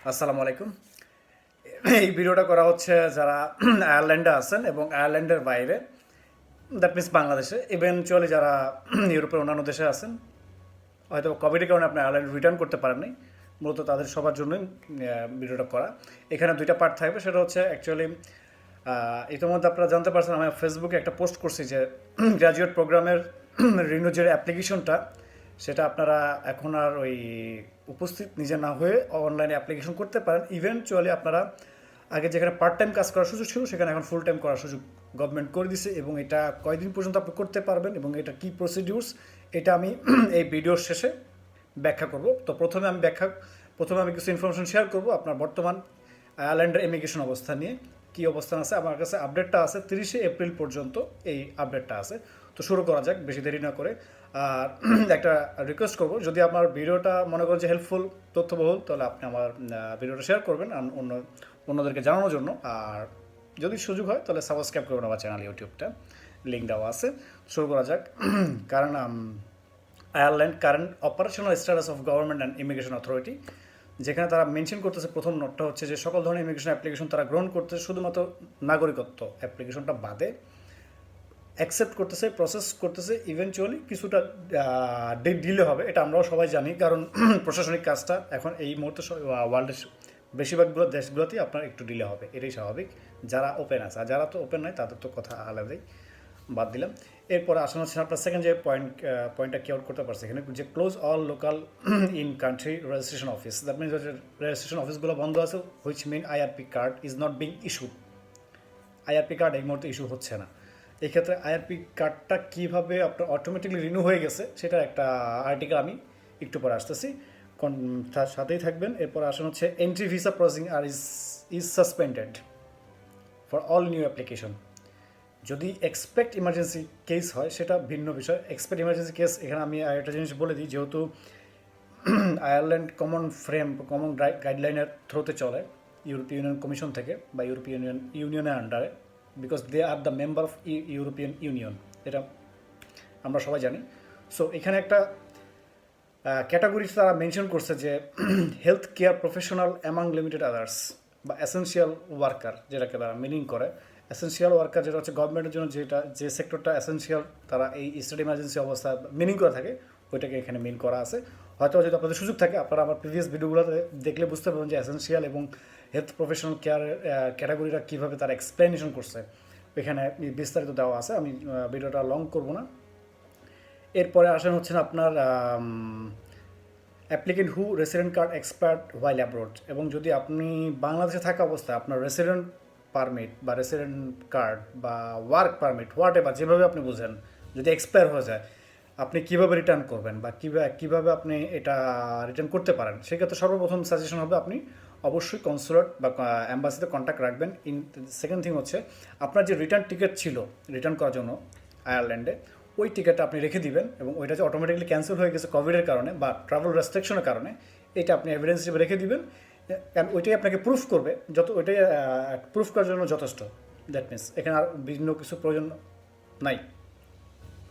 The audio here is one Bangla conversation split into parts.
আসসালামু আলাইকুম। এই ভিডিওটা করা হচ্ছে যারা আয়ারল্যান্ডে আছেন এবং আয়ারল্যান্ডের বাইরে, দ্যাট মিনস বাংলাদেশে, ইভেনচুয়ালি যারা ইউরোপের অন্যান্য দেশে আছেন, হয়তো কোভিডের কারণে আপনি আয়ারল্যান্ড রিটার্ন করতে পারেননি, মূলত তাদের সবার জন্যই ভিডিওটা করা। এখানে দুইটা পার্ট থাকবে। সেটা হচ্ছে অ্যাকচুয়ালি ইতিমধ্যে আপনারা জানতে পারছেন, আমি ফেসবুকে একটা পোস্ট করছি যে গ্র্যাজুয়েট প্রোগ্রামের রিনিউ যে অ্যাপ্লিকেশনটা, সেটা আপনারা এখন আর ওই উপস্থিত নিজে না হয়ে অনলাইনে অ্যাপ্লিকেশন করতে পারেন। ইভেনচুয়ালি আপনারা আগে যেখানে পার্ট টাইম কাজ করার সুযোগ ছিল, সেখানে এখন ফুল টাইম করার সুযোগ গভর্নমেন্ট করে দিছে। এবং এটা কয়দিন পর্যন্ত আপনি করতে পারবেন এবং এটা কী প্রসিডিউরস, এটা আমি এই ভিডিওর শেষে ব্যাখ্যা করব। তো প্রথমে আমি কিছু ইনফরমেশন শেয়ার করব আপনার বর্তমান আয়ারল্যান্ডের ইমিগ্রেশন অবস্থা নিয়ে। কী অবস্থান আছে আমার কাছে, আপডেটটা আছে 30শে এপ্রিল পর্যন্ত, এই আপডেটটা আছে। তো শুরু করা যাক বেশি দেরি না করে। আর একটা রিকোয়েস্ট করব, যদি আপনার ভিডিওটা মনে করেন যে হেল্পফুল, তথ্যবহুল, তাহলে আপনি আমার ভিডিওটা শেয়ার করবেন অন্যদেরকে জানানোর জন্য। আর যদি সুযোগ হয় তাহলে সাবস্ক্রাইব করবেন আমার চ্যানেল, ইউটিউবটা লিঙ্ক দেওয়া আছে। শুরু করা যাক। কারণ Ireland current operational status of government and immigration authority, যেখানে তারা মেনশন করতেছে, প্রথম নোটটা হচ্ছে যে সকল ধরনের ইমিগ্রেশন অ্যাপ্লিকেশন তারা গ্রহণ করতেছে, শুধুমাত্র নাগরিকত্ব অ্যাপ্লিকেশনটা বাদে অ্যাকসেপ্ট করতেছে, প্রসেস করতেছে। ইভেনচুয়ালি কিছুটা ডিলে হবে, এটা আমরাও সবাই জানি, কারণ প্রশাসনিক কাজটা এখন এই মুহূর্তে ওয়ার্ল্ডের বেশিরভাগগুলো দেশগুলোতেই আপনার একটু ডিলে হবে, এটাই স্বাভাবিক। যারা ওপেন আছে, আর যারা তো ওপেন নয় তাদের তো কথা আলাদাই, বাদ দিলাম। এরপরে আসলে হচ্ছে আপনার সেকেন্ড যে পয়েন্টটা কি আউট করতে পারছে এখানে, যে close all local in country registration office. That means হচ্ছে রেজিস্ট্রেশন অফিসগুলো বন্ধ আছে, which mean IRP card is not being issued. IRP card এই মুহূর্তে ইস্যু হচ্ছে না। এই ক্ষেত্রে আইআরপি কার্ডটা কীভাবে আপনার অটোমেটিকলি রিনিউ হয়ে গেছে, সেটা একটা আর্টিকেল আমি একটু পরে আসতেছি, তার সাথেই থাকবেন। এরপর আসেন হচ্ছে entry visa processing are is suspended for all new application. যদি এক্সপেক্ট ইমার্জেন্সি কেস হয় সেটা ভিন্ন বিষয়। এক্সপেক্ট ইমার্জেন্সি কেস এখানে আমি একটা জিনিস বলে দিই, যেহেতু আয়ারল্যান্ড কমন গাইডলাইনের থ্রুতে চলে, ইউরোপিয়ান ইউনিয়ন কমিশন থেকে বা ইউরোপিয়ান ইউনিয়নের আন্ডারে, because they are the member of European Union, এটা আমরা সবাই জানি। সো এখানে একটা ক্যাটাগরি তারা মেনশন করছে যে health care professional among limited others, বা এসেনশিয়াল ওয়ার্কার, যেটাকে তারা মিনিং করে। এসেনশিয়াল ওয়ার্কার যেটা হচ্ছে গভর্নমেন্টের জন্য, যে সেক্টরটা এসেনশিয়াল, তারা এই স্টেট ইমার্জেন্সি অবস্থা মিনিং করে থাকে, ওইটাকে এখানে মিন করা আছে। হয়তো যদি আপনাদের সুযোগ থাকে, আপনারা আমার প্রিভিয়াস ভিডিওগুলোতে দেখলে বুঝতে পারবেন যে এসেনশিয়াল এবং হেলথ প্রফেশনাল কেয়ারের ক্যাটাগরিটা কীভাবে তারা এক্সপ্লেনেশন করছে, এখানে বিস্তারিত দেওয়া আছে। আমি ভিডিওটা লং করব না। এরপরে আসেন হচ্ছেন আপনার applicant who resident card expired while abroad, এবং যদি আপনি বাংলাদেশে থাকা অবস্থায় আপনার রেসিডেন্ট পারমিট বা রেসিডেন্ট কার্ড বা ওয়ার্ক পারমিট, হোয়াট এভার, যেভাবে আপনি বুঝেন, যদি এক্সপায়ার হয়ে যায়, আপনি কীভাবে রিটার্ন করবেন বা কীভাবে আপনি এটা রিটার্ন করতে পারেন, সেক্ষেত্রে সর্বপ্রথম সাজেশন হবে আপনি অবশ্যই কনসুলেট বা অ্যাম্বাসিতে কন্ট্যাক্ট রাখবেন। সেকেন্ড থিং হচ্ছে আপনার যে রিটার্ন টিকিট ছিল রিটার্ন করার জন্য আয়ারল্যান্ডে, ওই টিকিটটা আপনি রেখে দিবেন, এবং ওইটা যে অটোমেটিকলি ক্যান্সেল হয়ে গেছে কোভিডের কারণে বা ট্রাভেল রেস্ট্রিকশনের কারণে, এটা আপনি এভিডেন্স হিসেবে রেখে দিবেন। কারণ ওইটাই আপনাকে প্রুফ করবে, ওইটাই প্রুফ করার জন্য যথেষ্ট। দ্যাট মিনস এখানে আর ভিন্ন কিছু প্রয়োজন নাই।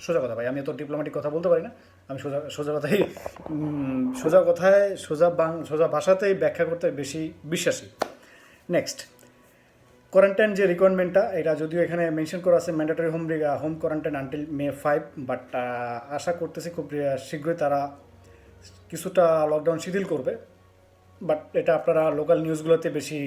সোজা কথা ভাই, আমি এত ডিপ্লোম্যাটিক কথা বলতে পারি না, আমি সোজা ভাষাতেই ব্যাখ্যা করতে বেশি বিশ্বাসী। নেক্সট, কোয়ারেন্টাইন যে রিকোয়ারমেন্টটা, এটা যদিও এখানে মেনশন করা আছে mandatory home quarantine until May 5, but আশা করতেছি খুব শীঘ্রই তারা কিছুটা লকডাউন শিথিল করবে। বাট এটা আপনারা লোকাল নিউজগুলোতে বেশি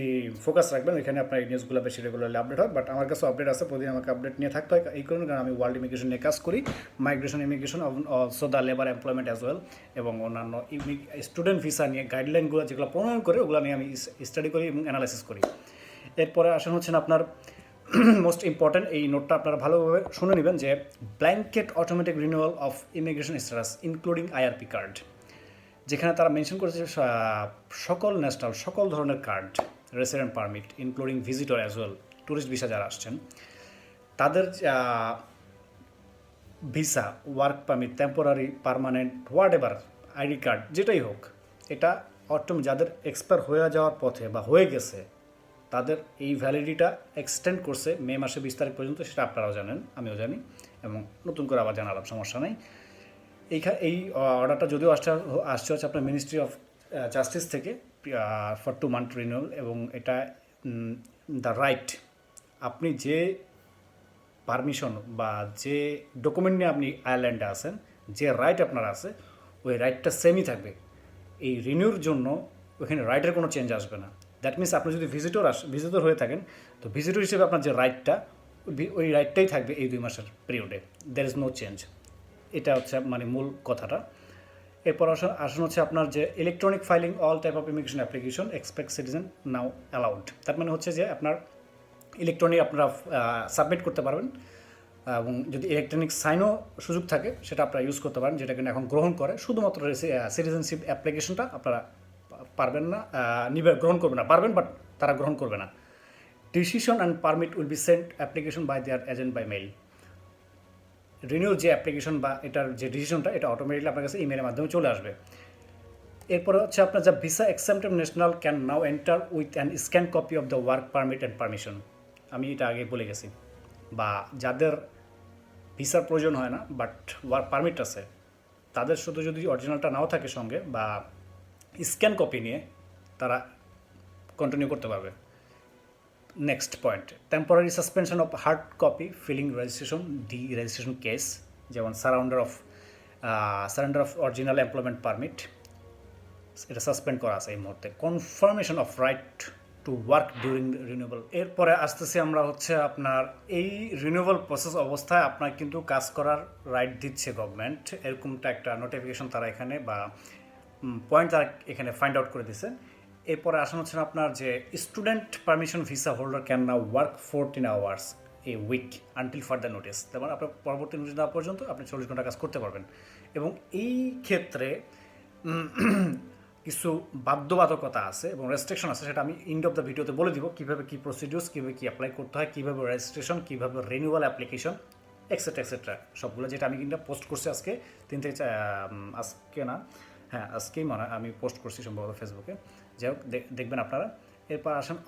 ফোকাস রাখবেন, এখানে আপনার এই নিউজগুলো বেশি রেগুলারলি আপডেট হয়। বাট আমার কাছে আপডেট আছে, প্রতিদিন আমাকে আপডেট নিয়ে থাকতে হয়, এই কারণে, কারণ আমি ওয়ার্ল্ড ইমিগ্রেশন নিয়ে কাজ করি, migration, immigration, also the labour employment as well, এবং অন্যান্য স্টুডেন্ট ভিসা নিয়ে গাইডলাইনগুলো যেগুলো প্রণয়ন করে, ওগুলো নিয়ে আমি স্টাডি করি এবং অ্যানালাইসিস করি। এরপরে আসেন হচ্ছেন আপনার মোস্ট ইম্পর্ট্যান্ট, এই নোটটা আপনারা ভালোভাবে শুনে নেবেন, যে blanket automatic renewal of immigration status including IRP card, যেখানে তারা মেনশন করেছে সকল ন্যাশনাল, সকল ধরনের card, resident permit including visitor as well, tourist visa যারা আসছেন, তাদের visa, work permit, temporary, permanent, what ever, ID card, যেটাই হোক, এটা যাদের এক্সপায়ার হয়ে যাওয়ার পথে বা হয়ে গেছে, তাদের এই ভ্যালিডিটা এক্সটেন্ড করছে মে মাসে 20 তারিখ পর্যন্ত, সেটা আপনারাও জানেন, আমিও জানি, এবং নতুন করে আবার জানালাম, সমস্যা নেই। এই অর্ডারটা যদিও আসছে হচ্ছে আপনার মিনিস্ট্রি অফ জাস্টিস থেকে, ফর 2 মান্থ রিনিউয়াল, এবং এটা দ্য রাইট, আপনি যে পারমিশন বা যে ডকুমেন্ট নিয়ে আপনি আয়ারল্যান্ডে আছেন, যে রাইট আপনার আছে, ওই রাইটটা সেমই থাকবে। এই রিনিউর জন্য ওখানে রাইটের কোনো চেঞ্জ আসবে না। দ্যাট মিনস আপনি যদি ভিজিটর হয়ে থাকেন, তো ভিজিটর হিসেবে আপনার যে রাইটটা, ওই রাইটটাই থাকবে এই 2 মাসের পিরিয়ডে। There is no change. এটা হচ্ছে মানে মূল কথাটা। এরপর আসুন হচ্ছে আপনার যে electronic filing all type of immigration application expect citizen now allowed. তার মানে হচ্ছে যে আপনার ইলেকট্রনিক আপনারা সাবমিট করতে পারবেন, এবং যদি ইলেকট্রনিক সাইনও সুযোগ থাকে সেটা আপনারা ইউজ করতে পারেন, যেটা কিন্তু এখন গ্রহণ করে। শুধুমাত্র সিটিজেনশিপ অ্যাপ্লিকেশনটা আপনারা পারবেন না, গ্রহণ করবে না, পারবেন বাট তারা গ্রহণ করবে না। Decision and permit will be sent application by their agent by mail. রিনিউর যে অ্যাপ্লিকেশন বা এটার যে ডিসিশনটা, এটা অটোমেটিকলি আপনার কাছে ইমেলের মাধ্যমে চলে আসবে। এরপরে হচ্ছে আপনার যা visa accepted national can now enter with an scan copy of the work permit and permission. আমি এটা আগে বলে গেছি। বা যাদের ভিসার প্রয়োজন হয় না বাট ওয়ার্ক পারমিট আছে, তাদের শুধু যদি অরিজিনালটা নাও থাকে সঙ্গে, বা স্ক্যান কপি নিয়ে তারা কন্টিনিউ করতে পারবে। Next point, temporary suspension of hard copy filling registration registration case, যেমন surrender of original employment permit, এটা সাসপেন্ড করা আছে এই মুহূর্তে। Confirmation of right to work during renewal. এরপরে আসতেছি আমরা হচ্ছে আপনার এই রিনিউয়াল প্রসেস অবস্থায় আপনার কিন্তু কাজ করার রাইট দিচ্ছে গভর্নমেন্ট, এরকমটা একটা নোটিফিকেশন তারা এখানে বা পয়েন্ট তারা এখানে ফাইন্ড আউট করে দিচ্ছে। এরপরে আসেন হচ্ছে আপনার যে student permission visa holder can now work 14 hours a week until further notice. তার মানে আপনার পরবর্তী নোটিস দেওয়া পর্যন্ত আপনি 40 ঘন্টা কাজ করতে পারবেন। এবং এই ক্ষেত্রে কিছু বাধ্যবাধকতা আছে এবং রেস্ট্রিকশন আছে, সেটা আমি এন্ড অফ দ্য ভিডিওতে বলে দিব, কীভাবে কী প্রসিডিউরস, কীভাবে কী অ্যাপ্লাই করতে হয়, কীভাবে রেজিস্ট্রেশন, কীভাবে রিনিউয়াল অ্যাপ্লিকেশন, এক্সেট্রা এক্সেট্রা সবগুলো, যেটা আমি কিন্তু পোস্ট করছি আজকে আজকে না, হ্যাঁ আজকেই মনে হয় আমি পোস্ট করছি সম্ভবত ফেসবুকে। যাই হোক, দেখবেন আপনারা। এরপর আসেন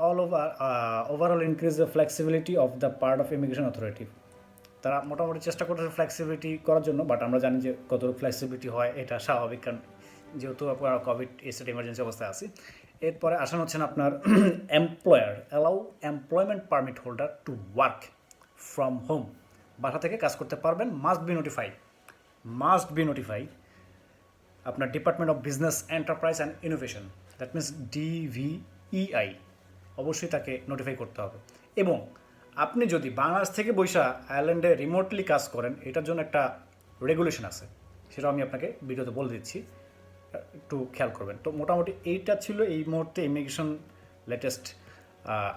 overall increase the flexibility of the part of immigration authority. তারা মোটামুটি চেষ্টা করতেছে ফ্লেক্সিবিলিটি করার জন্য, বাট আমরা জানি যে কত ফ্লেক্সিবিলিটি হয় এটা স্বাভাবিক, কারণ যেহেতু আপনার কোভিড স্টেট ইমার্জেন্সি অবস্থায় আছি। এরপরে আসেন হচ্ছেন আপনার employer allow employment permit holder to work from home. বাসা থেকে কাজ করতে পারবেন, মাস্ট বি নোটিফাই আপনার department of business enterprise and innovation, that means DVEI, অবশ্যই তাকে নোটিফাই করতে হবে। এবং আপনি যদি বাংলাদেশ থেকে বৈশা আয়ারল্যান্ডে রিমোটলি কাজ করেন, এটার জন্য একটা রেগুলেশন আছে, সেটাও আমি আপনাকে ভিডিওতে বলে দিচ্ছি, একটু খেয়াল করবেন। তো মোটামুটি এইটা ছিল এই মুহূর্তে ইমিগ্রেশন লেটেস্ট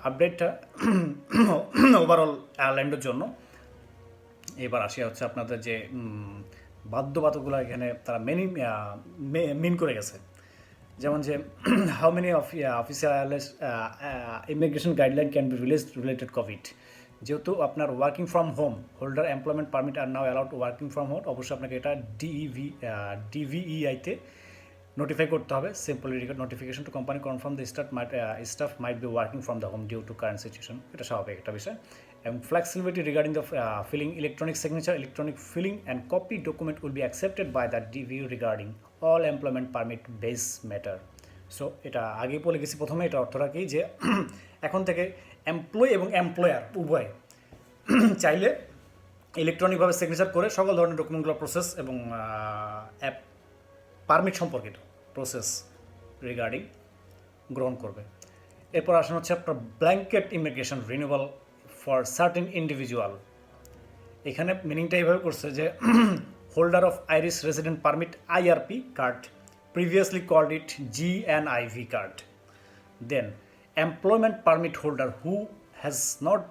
আপডেটটা ওভারঅল আয়ারল্যান্ডের জন্য। এবার আসি হচ্ছে আপনাদের যে বাধ্যবাধকগুলো এখানে তারা মিন করে গেছে, যেমন যে how many official immigration guideline can be released related COVID. যেহেতু আপনার working from home holder employment permit are now allowed working from home, অবশ্যই আপনাকে এটা DVEI-তে নোটিফাই করতে হবে। Simply notification to company confirm the staff might be working from the home due to current situation, এটা স্বাভাবিক একটা বিষয়। এবং flexibility regarding the filing electronic signature, electronic filing and copy document will be accepted by the DVU regarding all employment permit base matter. So এটা আগেই বলে গেছি প্রথমে, এটা অর্থটা কি যে এখন থেকে এমপ্লয় এবং এমপ্লয়ার উভয় চাইলে ইলেকট্রনিকভাবে সিগনেচার করে সকল ধরনের ডকুমেন্টগুলো প্রসেস এবং পারমিট সম্পর্কিত প্রসেস রিগার্ডিং গ্রহণ করবে। এরপর আসেন হচ্ছে আপনার blanket immigration renewal for certain individual. এখানে মিনিংটা এইভাবে করছে যে holder of Irish resident permit IRP card, previously called it GNIV card. Then employment permit holder who has not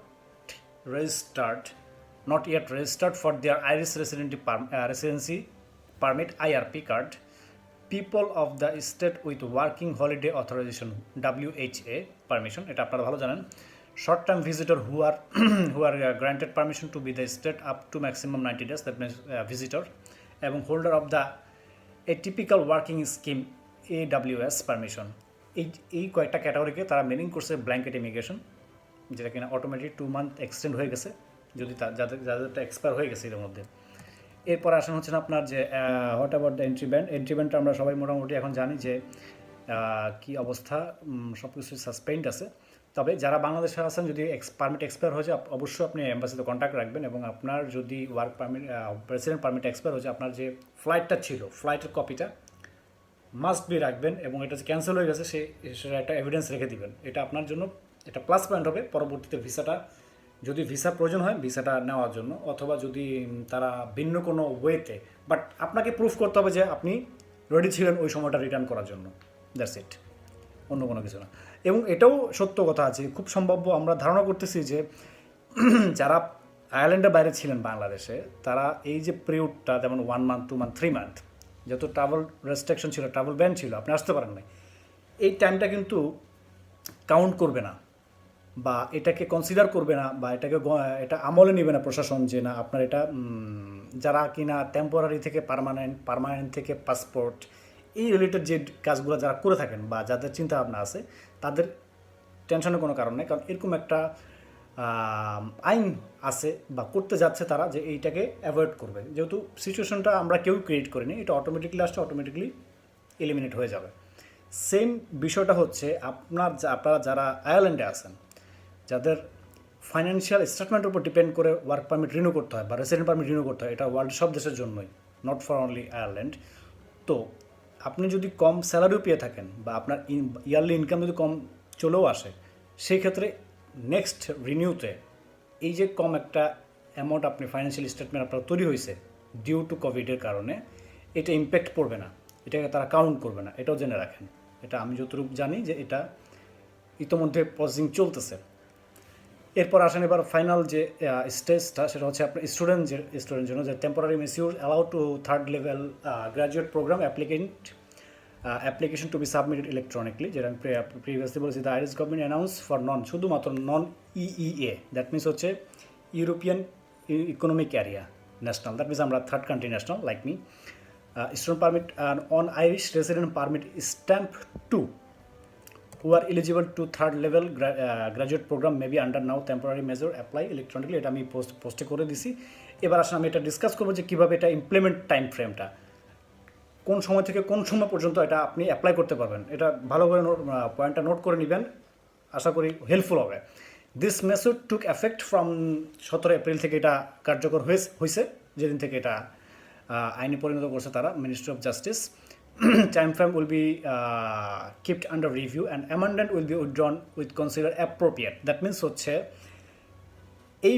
yet registered for their Irish residency permit IRP card, people of the state with working holiday authorization WHA permission, এটা আপনারা ভালো জানেন, short term visitor who are granted permission to be the state up to maximum 90 days, that means visitor, এবং holder of the typical working scheme AWS permission. এই কয়েকটা ক্যাটাগরিকে তারা মিনিং করছে ব্ল্যাঙ্কেট ইমিগ্রেশন, যেটা কিনা অটোমেটিক 2 মান্থ এক্সটেন্ড হয়ে গেছে যদি যাদেরটা এক্সপায়ার হয়ে গেছে এর মধ্যে। এরপর আসেন হচ্ছে আপনার যে what about the entry band. Entry ব্যান্ডটা আমরা সবাই মোটামুটি এখন জানি যে কি অবস্থা, সব কিছু সাসপেন্ড আছে। তবে যারা বাংলাদেশে আছেন, যদি পারমিট এক্সপায়ার হয়ে যায়, অবশ্যই আপনি এম্বাসিতে কন্ট্যাক্ট রাখবেন। এবং আপনার যদি work permit, president permit expire হয়ে যায়, আপনার যে ফ্লাইটটা ছিল, ফ্লাইটের কপিটা মাস্ট বি রাখবেন। এবং এটা যে ক্যান্সেল হয়ে গেছে সেটা একটা এভিডেন্স রেখে দিবেন। এটা আপনার জন্য এটা প্লাস পয়েন্ট হবে পরবর্তীতে ভিসাটা, যদি ভিসা প্রয়োজন হয় ভিসাটা নেওয়ার জন্য, অথবা যদি তারা ভিন্ন কোনো ওয়েতে, বাট আপনাকে প্রুফ করতে হবে যে আপনি রেডি ছিলেন ওই সময়টা রিটার্ন করার জন্য। দ্যাটস ইট, অন্য কোনো কিছু না। এবং এটাও সত্য কথা আছে, খুব সম্ভাব্য আমরা ধারণা করতেছি যে যারা আয়ারল্যান্ডের বাইরে ছিলেন বাংলাদেশে, তারা এই যে পিরিয়ডটা, যেমন 1 মান্থ 2 মান্থ 3 মান্থ, যেহেতু ট্রাভেল রেস্ট্রিকশন ছিল, ট্রাভেল ব্যান ছিল, আপনি আসতে পারেন নাই, এই টাইমটা কিন্তু কাউন্ট করবে না, বা এটাকে কনসিডার করবে না, বা এটা আমলে নেবে না প্রশাসন, যে না আপনার এটা যারা কিনা টেম্পোরারি থেকে পার্মানেন্ট থেকে পাসপোর্ট, এই রিলেটেড যে কাজগুলো যারা করে থাকেন বা যাদের চিন্তা ভাবনা আছে, তাদের টেনশনের কোনো কারণ নেই। কারণ এরকম একটা আইন আছে বা করতে যাচ্ছে তারা, যে এইটাকে অ্যাভয়েড করবে। যেহেতু সিচুয়েশনটা আমরা কেউ ক্রিয়েট করিনি, এটা অটোমেটিকলি আসছে, অটোমেটিকলি এলিমিনেট হয়ে যাবে। সেম বিষয়টা হচ্ছে আপনারা যারা আয়ারল্যান্ডে আছেন, যাদের ফাইন্যান্সিয়াল স্টেটমেন্টের উপর ডিপেন্ড করে ওয়ার্ক পারমিট রিনিউ করতে হয় বা রেসিডেন্ট পারমিট রিনিউ করতে হয়, এটা ওয়ার্ল্ড সব দেশের জন্যই, নট ফর অনলি আয়ারল্যান্ড। তো আপনি যদি কম স্যালারিও পেয়ে থাকেন, বা আপনার ইয়ারলি ইনকাম যদি কম চলেও আসে, সেই ক্ষেত্রে নেক্সট রিনিউতে এই যে কম একটা অ্যামাউন্ট আপনি ফাইন্যান্সিয়াল স্টেটমেন্ট আপনার তৈরি হয়েছে ডিউ টু কোভিডের কারণে, এটা ইম্প্যাক্ট পড়বে না, এটাকে তারা কাউন্ট করবে না। এটাও জেনে রাখেন। এটা আমি যতটুকু জানি যে এটা ইতোমধ্যে প্রসেসিং চলতেছে। এরপর আসেন এবার ফাইনাল যে স্টেজটা, সেটা হচ্ছে আপনার স্টুডেন্ট জন্য, যে temporary misuse allow to third level graduate program application to be submitted electronically, যেটা আমি প্রিভিয়াসলি বলেছি। The Irish government announce for শুধুমাত্র নন ইইএ, দ্যাট মিনস হচ্ছে European economic area national, that means আমরা third country national like me, student permit on Irish resident permit stamp 2 who are eligible to third level graduate program may be under now temporary measure apply electronically। এটা আমি পোস্টে করে দিছি। এবার আসলে আমি এটা ডিসকাস করবো যে কীভাবে এটা ইমপ্লিমেন্ট টাইম ফ্রেমটা, কোন সময় থেকে কোন সময় পর্যন্ত এটা আপনি অ্যাপ্লাই করতে পারবেন। এটা ভালো করে পয়েন্টটা নোট করে নেবেন, আশা করি হেল্পফুল হবে। This method took effect from 17 April থেকে এটা কার্যকর হয়েছে, যেদিন থেকে এটা আইনে পরিণত করছে তারা, ministry of justice. Time frame will be kept under review and amendment will be withdrawn with considered appropriate. That means হচ্ছে এই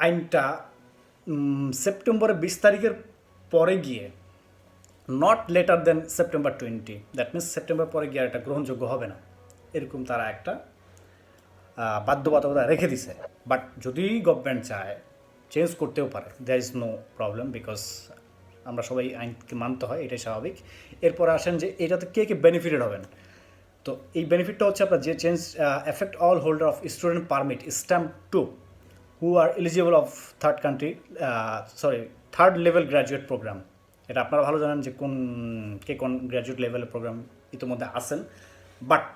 আইনটা সেপ্টেম্বরের 20 তারিখের পরে গিয়ে, not later than September 20, that means September পরে গিয়ে এটা গ্রহণযোগ্য হবে না, এরকম তারা একটা বাধ্যবাধকতা রেখে দিছে। বাট যদি গভর্নমেন্ট চায় চেঞ্জ করতেও পারে, there is no problem, because আমরা সবাই আইনকে মানতে হয়, এটাই স্বাভাবিক। এরপর আসেন যে এটাতে কে কে বেনিফিটেড হবেন। তো এই বেনিফিটটা হচ্ছে আপনার যে change effect all holder of student permit stamp 2 who are eligible of third level graduate programme. এটা আপনারা ভালো জানেন যে কোন গ্র্যাজুয়েট লেভেলের প্রোগ্রাম ইতিমধ্যে আসেন, but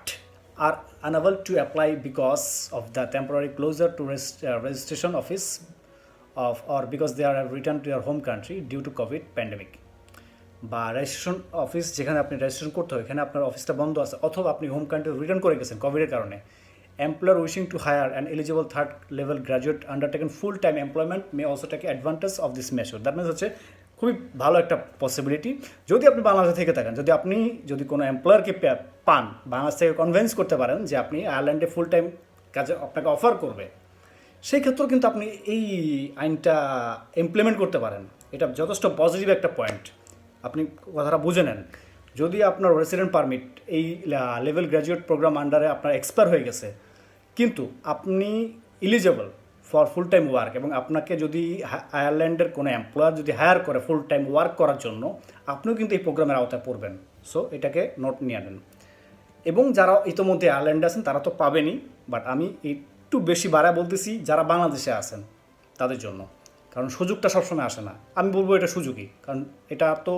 are unable to apply because of the temporary closer to registration office or because they are returned to their home country due to COVID pandemic, বা রেজিস্ট্রেশন অফিস যেখানে আপনি রেজিস্ট্রেশন করতে হয় এখানে আপনার অফিসটা বন্ধ আছে, অথবা আপনি হোম কান্ট্রি রিটার্ন করে গেছেন কোভিডের কারণে। Employer wishing to hire an eligible third level graduate undertaken full time employment may also take advantage of this measure. That means হচ্ছে খুবই ভালো একটা পসিবিলিটি, যদি আপনি বাংলাদেশে থেকে থাকেন, যদি কোনো এমপ্লয়ারকে পান, বাংলাদেশ থেকে কনভিন্স করতে পারেন যে আপনি আয়ারল্যান্ডে ফুল টাইম কাজে আপনাকে অফার করবে, সেই ক্ষেত্রেও কিন্তু আপনি এই আইনটা ইমপ্লিমেন্ট করতে পারেন। এটা যথেষ্ট পজিটিভ একটা পয়েন্ট, আপনি কথাটা বুঝে নেন। যদি আপনার রেসিডেন্ট পারমিট এই লেভেল গ্র্যাজুয়েট প্রোগ্রাম আন্ডারে আপনার এক্সপায়ার হয়ে গেছে, কিন্তু আপনি eligible for full time work, এবং আপনাকে যদি আয়ারল্যান্ডের কোনো এমপ্লয়ার যদি হায়ার করে ফুল টাইম ওয়ার্ক করার জন্য, আপনিও কিন্তু এই প্রোগ্রামের আওতায় পড়বেন। সো এটাকে নোট নিয়ে নেন। এবং যারা ইতোমধ্যে আয়ারল্যান্ডে আছেন তারা তো পাবেনই, বাট আমি একটু বেশি বাড়ায় বলতেছি যারা বাংলাদেশে আছেন তাদের জন্য, কারণ সুযোগটা সবসময় আসে না। আমি বলবো এটা সুযোগই, কারণ এটা তো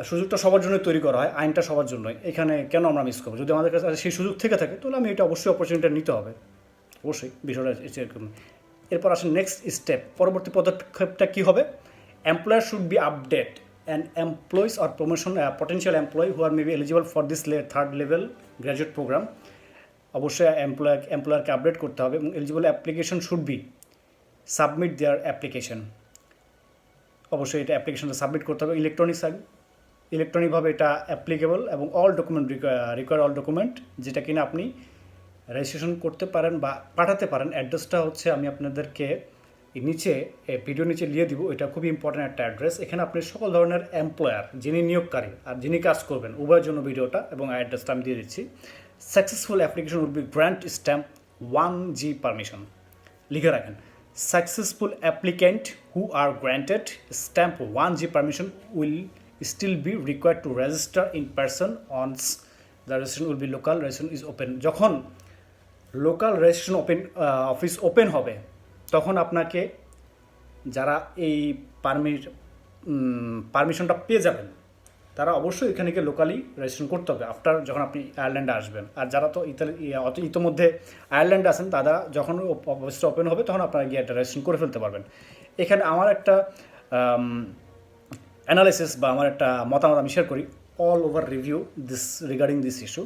সুযোগটা সবার জন্যই তৈরি করা হয়, আইনটা সবার জন্যই। এখানে কেন আমরা মিস করবো? যদি আমাদের কাছে সেই সুযোগ থেকে থাকে তাহলে আমি এটা অবশ্যই অপরচুনিটি নিতে হবে, অবশ্যই বিষয়টা এরকম। এরপর আসেন নেক্সট স্টেপ, পরবর্তী পদক্ষেপটা কী হবে? Employer should be update and employees or promotion potential employee who are maybe eligible for this third level graduate program অবশ্যই এমপ্লয়ারকে আপডেট করতে হবে এবং eligible application should be submit their application অবশ্যই এটা অ্যাপ্লিকেশনটা সাবমিট করতে হবে ইলেকট্রনিকভাবে এটা অ্যাপ্লিকেবল এবং all document require all document যেটা কিনা আপনি রেজিস্ট্রেশন করতে পারেন বা পাঠাতে পারেন। অ্যাড্রেসটা হচ্ছে আমি আপনাদেরকে নিচে ভিডিও নিচে দিয়ে দিব, এটা খুবই ইম্পর্ট্যান্ট একটা অ্যাড্রেস। এখানে আপনি সকল ধরনের এমপ্লয়ার যিনি নিয়োগকারী আর যিনি কাজ করবেন উভয়ের জন্য ভিডিওটা এবং অ্যাড্রেসটা আমি দিয়ে দিচ্ছি। Successful application will be grant stamp 1G permission, লিখে রাখেন successful applicant who are granted stamp 1G permission will still be required to register in person once the registration will be local registration is open। যখন লোকাল রেজিস্ট্রেশন অফিস ওপেন হবে তখন আপনাকে যারা এই পারমিশনটা পেয়ে যাবেন তারা অবশ্যই এখানে গিয়ে লোকালি রেজিস্ট্রেশন করতে হবে আফটার যখন আপনি আয়ারল্যান্ডে আসবেন। আর যারা তো ইতিমধ্যে আয়ারল্যান্ডে আছেন তারা যখন অফিসটা ওপেন হবে তখন আপনারা গিয়ে একটা রেজিস্ট্রেশন করে ফেলতে পারবেন। এখানে আমার একটা অ্যানালাইসিস বা আমার একটা মতামত আমি শেয়ার করি all over review regarding this issue,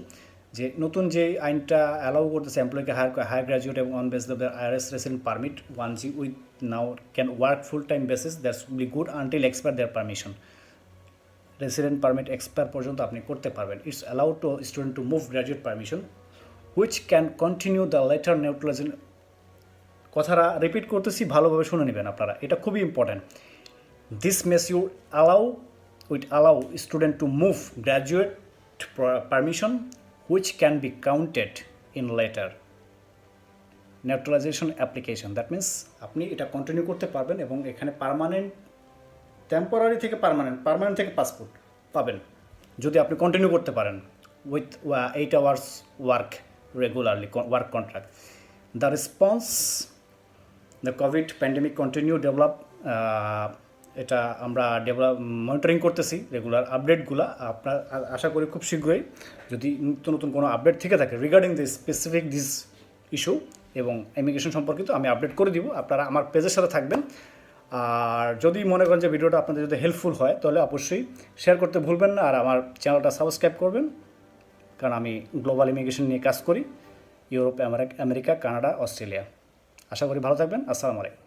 যে নতুন যে আইনটা অ্যালাউ করতেছে এমপ্লয়িকে হায়ার গ্র্যাজুয়েট এবং on base of the IRS resident permit 1G with now can work full time basis that's be good until expire their permission. Resident permit expire পর্যন্ত আপনি করতে পারবেন। It's allowed to student to move graduate permission which can continue the later neutralisation. কথাটা রিপিট করতেছি, ভালোভাবে শুনে নেবেন আপনারা, এটা খুবই important. This measure allow student to move graduate permission which can be counted in later naturalization application. That means আপনি এটা কন্টিনিউ করতে পারবেন এবং এখানে পার্মানেন্ট টেম্পোরারি থেকে পার্মানেন্ট থেকে পাসপোর্ট পাবেন যদি আপনি কন্টিনিউ করতে পারেন with 8 hours work regularly work contract. The response the Covid pandemic continue develop, এটা আমরা মনিটরিং করতেছি রেগুলার আপডেটগুলো। আপনার আশা করি খুব শীঘ্রই যদি নতুন কোনো আপডেট থেকে থাকে regarding this specific this issue এবং ইমিগ্রেশন সম্পর্কিত আমি আপডেট করে দিব। আপনারা আমার পেজের সাথে থাকবেন। আর যদি মনে করেন যে ভিডিওটা আপনাদের যদি হেল্পফুল হয় তাহলে অবশ্যই শেয়ার করতে ভুলবেন না, আর আমার চ্যানেলটা সাবস্ক্রাইব করবেন, কারণ আমি গ্লোবাল ইমিগ্রেশন নিয়ে কাজ করি ইউরোপ, আমেরিকা, কানাডা, অস্ট্রেলিয়া। আশা করি ভালো থাকবেন। আসসালামু আলাইকুম।